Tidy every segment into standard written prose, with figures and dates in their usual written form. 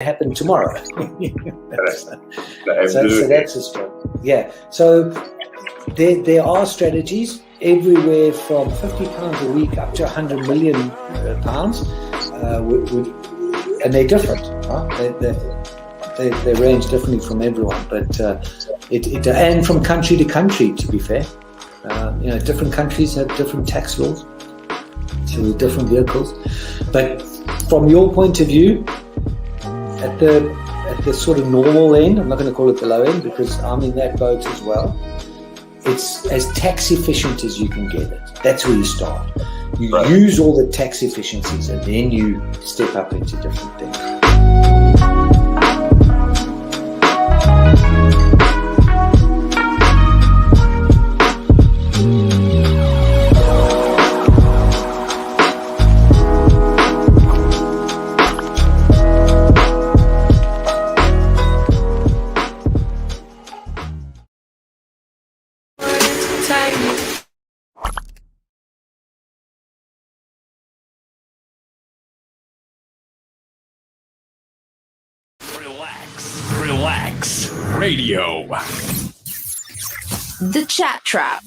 happen tomorrow. Absolutely. So that's a story. Yeah. So there are strategies everywhere from £50 a week up to £100 million, and they're different. They range differently from everyone, but and from country to country. To be fair, different countries have different tax laws, so with different vehicles. But from your point of view, at the sort of normal end, I'm not going to call it the low end because I'm in that boat as well. It's as tax efficient as you can get it. That's where you start. You use all the tax efficiencies and then you step up into different things. Relaks Radio. The Chat Trap.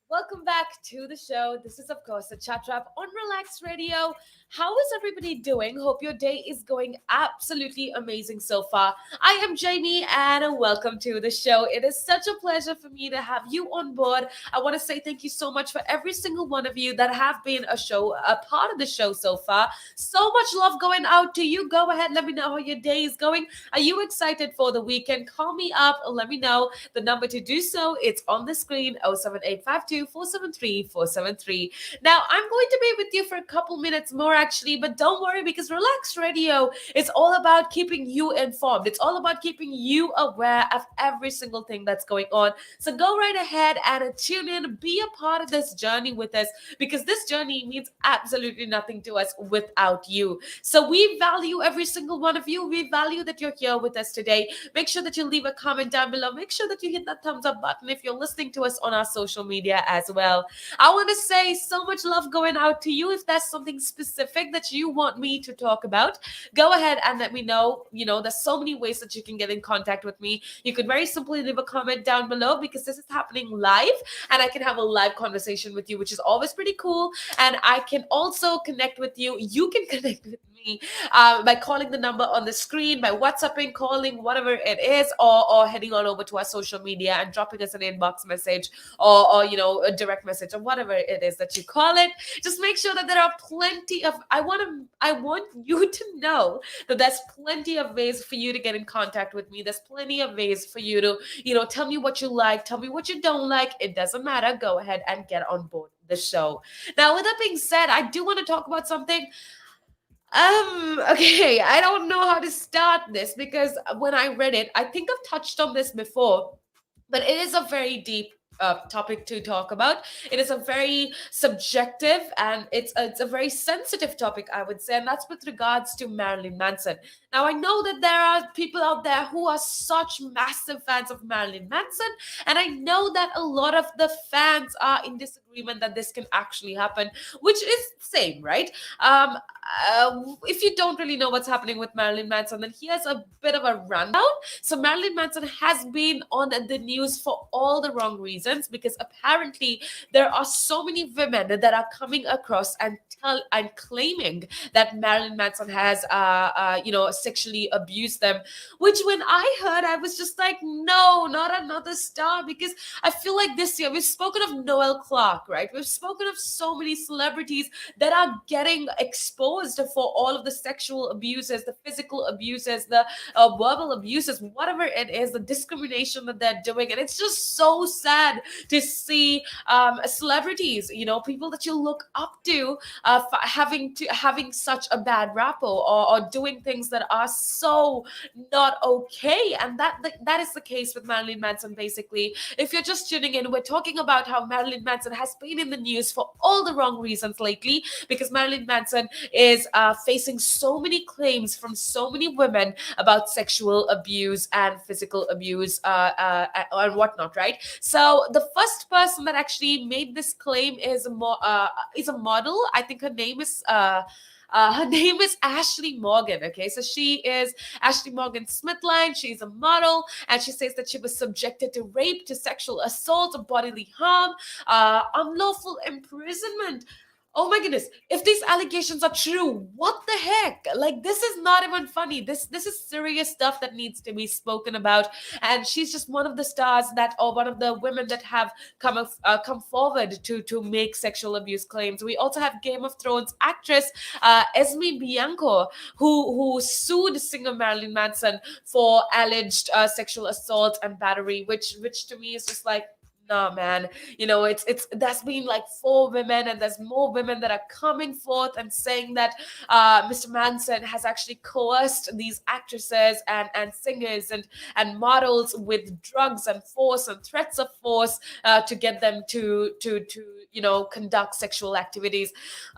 Welcome back to the show. This is, of course, the Chat Trap on Relaks Radio. How is everybody doing? Hope your day is going absolutely amazing so far. I am Jaimmy, and welcome to the show. It is such a pleasure for me to have you on board. I want to say thank you so much for every single one of you that have been a part of the show so far. So much love going out to you. Go ahead, let me know how your day is going. Are you excited for the weekend? Call me up, let me know. The number to do so, it's on the screen, 07852 473 473. Now, I'm going to be with you for a couple minutes more, actually, but don't worry, because Relaks Radio is all about keeping you informed. It's all about keeping you aware of every single thing that's going on. So go right ahead and tune in, be a part of this journey with us, because this journey means absolutely nothing to us without you. So we value every single one of you. We value that you're here with us today. Make sure that you leave a comment down below. Make sure that you hit that thumbs up button if you're listening to us on our social media as well. I want to say so much love going out to you. If there's something specific that you want me to talk about, go ahead and let me know. You know, there's so many ways that you can get in contact with me. You could very simply leave a comment down below, because this is happening live and I can have a live conversation with you, which is always pretty cool. And I can also connect with you. You can connect with me by calling the number on the screen, by WhatsApping, calling, whatever it is, or heading on over to our social media and dropping us an inbox message or a direct message or whatever it is that you call it. Just make sure that there are plenty of, I want you to know that there's plenty of ways for you to get in contact with me. There's plenty of ways for you to, tell me what you like, tell me what you don't like. It doesn't matter. Go ahead and get on board the show. Now, with that being said, I do want to talk about something. Okay, I don't know how to start this, because when I read it, I think I've touched on this before, but it is a very deep topic to talk about. It is a very subjective and it's a very sensitive topic, I would say, and that's with regards to Marilyn Manson. Now, I know that there are people out there who are such massive fans of Marilyn Manson, and I know that a lot of the fans are in disagreement that this can actually happen, which is same, right? If you don't really know what's happening with Marilyn Manson, then here's a bit of a rundown. So Marilyn Manson has been on the news for all the wrong reasons, because apparently there are so many women that are coming across and claiming that Marilyn Manson has sexually abused them, which when I heard, I was just like, no, not another star, because I feel like this year we've spoken of Noel Clarke, right? We've spoken of so many celebrities that are getting exposed for all of the sexual abuses, the physical abuses, the verbal abuses, whatever it is, the discrimination that they're doing. And it's just so sad to see celebrities, people that you look up to, having such a bad rap or doing things that are so not okay. And that is the case with Marilyn Manson. Basically, if you're just tuning in, we're talking about how Marilyn Manson has been in the news for all the wrong reasons lately, because Marilyn Manson is facing so many claims from so many women about sexual abuse and physical abuse and whatnot, right? So the first person that actually made this claim is a model. I think her name is Her name is Ashley Morgan. Okay, so she is Ashley Morgan Smithline. She's a model, and she says that she was subjected to rape, to sexual assault, bodily harm, unlawful imprisonment. Oh my goodness. If these allegations are true, what the heck? Like, this is not even funny. This is serious stuff that needs to be spoken about. And she's just one of the stars that, or one of the women that have come forward to make sexual abuse claims. We also have Game of Thrones actress Esme Bianco, who sued singer Marilyn Manson for alleged sexual assault and battery, which to me is just like, nah, man. It's there's been like 4 women, and there's more women that are coming forth and saying that Mr. Manson has actually coerced these actresses and singers and models with drugs and force and threats of force to get them to conduct sexual activities.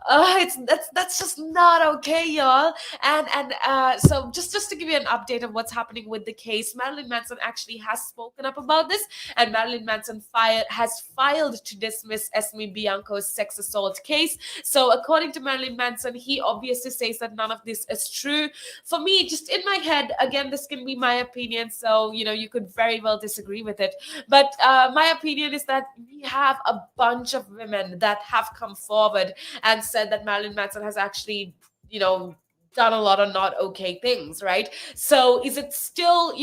That's just not okay, y'all. And so just to give you an update of what's happening with the case, Marilyn Manson actually has spoken up about this, and Marilyn Manson has filed to dismiss Esme Bianco's sex assault case. So according to Marilyn Manson, he obviously says that none of this is true. For me, just in my head, again, this can be my opinion, so you could very well disagree with it, but my opinion is that we have a bunch of women that have come forward and said that Marilyn Manson has actually done a lot of not okay things, right? So is it still,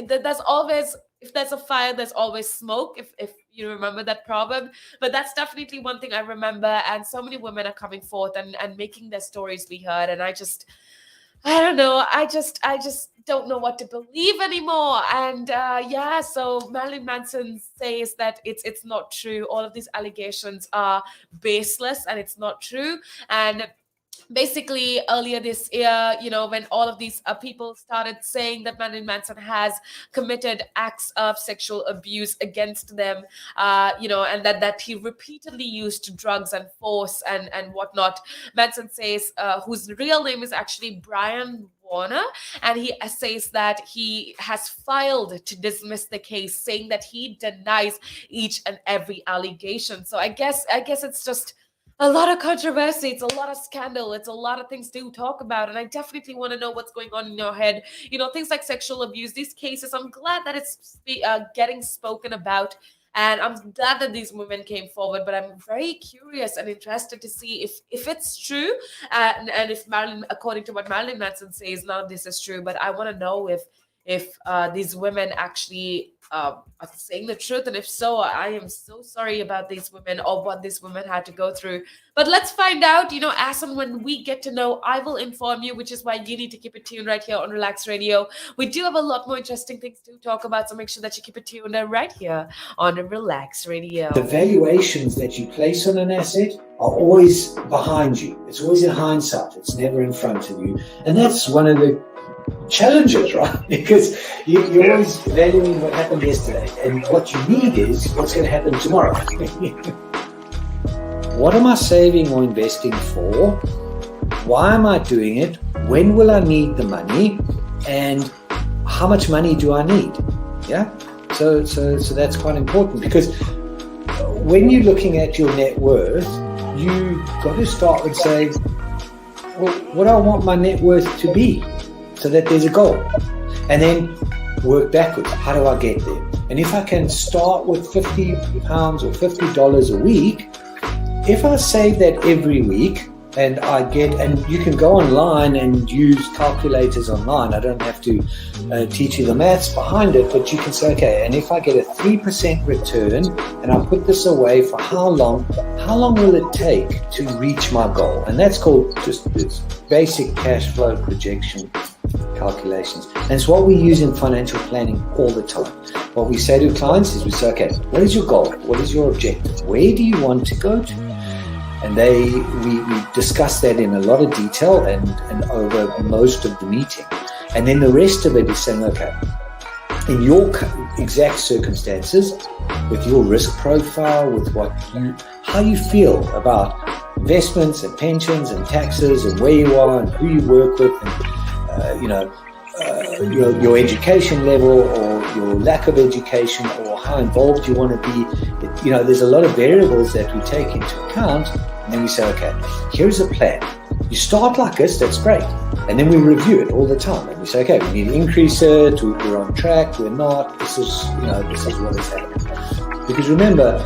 there's always, if there's a fire, there's always smoke, if you remember that proverb. But that's definitely one thing I remember, and so many women are coming forth and making their stories be heard, and I don't know, I just don't know what to believe anymore. And so Marilyn Manson says that it's not true. All of these allegations are baseless, and it's not true. And basically earlier this year, when all of these people started saying that Marilyn Manson has committed acts of sexual abuse against them, and that he repeatedly used drugs and force and whatnot, Manson says, whose real name is actually Brian Warner, and he says that he has filed to dismiss the case, saying that he denies each and every allegation. So I guess it's just a lot of controversy. It's a lot of scandal. It's a lot of things to talk about. And I definitely want to know what's going on in your head. Things like sexual abuse, these cases, I'm glad that it's getting spoken about. And I'm glad that these women came forward. But I'm very curious and interested to see if it's true. And if according to what Marilyn Manson says, none of this is true. But I want to know if these women actually are saying the truth, and if so, I am so sorry about these women or what these women had to go through. But let's find out, as and when we get to know, I will inform you, which is why you need to keep it tuned right here on Relaks Radio. We do have a lot more interesting things to talk about, so make sure that you keep it tuned right here on Relaks Radio. The valuations that you place on an asset are always behind you. It's always in hindsight. It's never in front of you. And that's one of the challenges, right? Because you're always valuing what happened yesterday, and what you need is what's going to happen tomorrow. What am I saving or investing for? Why am I doing it? When will I need the money? And how much money do I need? Yeah. So that's quite important, because when you're looking at your net worth, you got to start with saying, well, what do I want my net worth to be? So that there's a goal, and then work backwards. How do I get there? And if I can start with £50 or $50 a week, if I save that every week, and you can go online and use calculators online. I don't have to teach you the maths behind it, but you can say, okay, and if I get a 3% return, and I put this away for how long will it take to reach my goal? And that's called just this basic cash flow projection calculations. And it's what we use in financial planning all the time. What we say to clients is, we say, okay, what is your goal? What is your objective? Where do you want to go to? And we discuss that in a lot of detail and over most of the meeting. And then the rest of it is saying, okay, in your exact circumstances, with your risk profile, with how you feel about investments and pensions and taxes and where you are and who you work with, and your education level or your lack of education, or how involved you want to be. There's a lot of variables that we take into account, and then we say, okay, here's a plan. You start like this, that's great. And then we review it all the time. And we say, okay, we need to increase it, we're on track, we're not, this is what is happening. Because remember,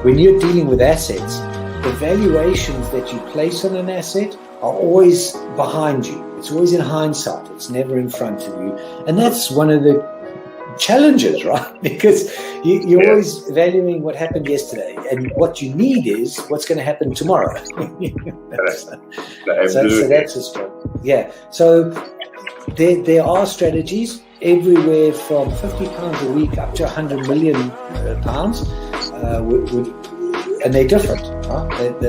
when you're dealing with assets, the valuations that you place on an asset are always behind you. It's always in hindsight. It's never in front of you. And that's one of the challenges, right? Because you're always valuing what happened yesterday, and what you need is what's going to happen tomorrow. So that's a struggle. Yeah. So there are strategies everywhere from £50 a week up to £100 million, and they're different. Right?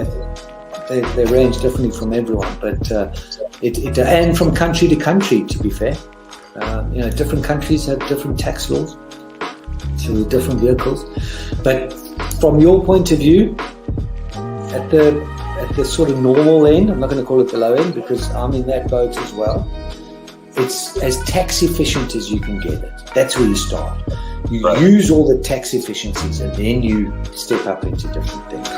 They range differently from everyone, but and from country to country, to be fair. Different countries have different tax laws, so different vehicles. But from your point of view, at the sort of normal end, I'm not going to call it the low end because I'm in that boat as well. It's as tax efficient as you can get it. That's where you start. You use all the tax efficiencies, and then you step up into different things.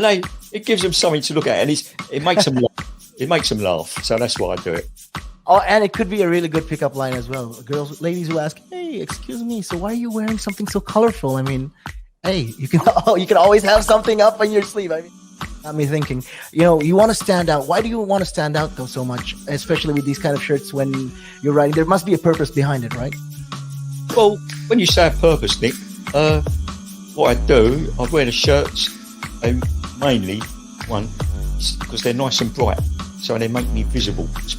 And it gives them something to look at, and it makes them laugh. It makes them laugh. So that's why I do it. Oh, and it could be a really good pickup line as well. Ladies who ask, "Hey, excuse me, so why are you wearing something so colorful?" I mean, hey, you can always have something up on your sleeve. I mean, got me thinking. You want to stand out. Why do you want to stand out though so much, especially with these kind of shirts when you're riding? There must be a purpose behind it, right? Well, when you say a purpose, Nick, what I do, I wear the shirts. Mainly, one, because they're nice and bright, so they make me visible.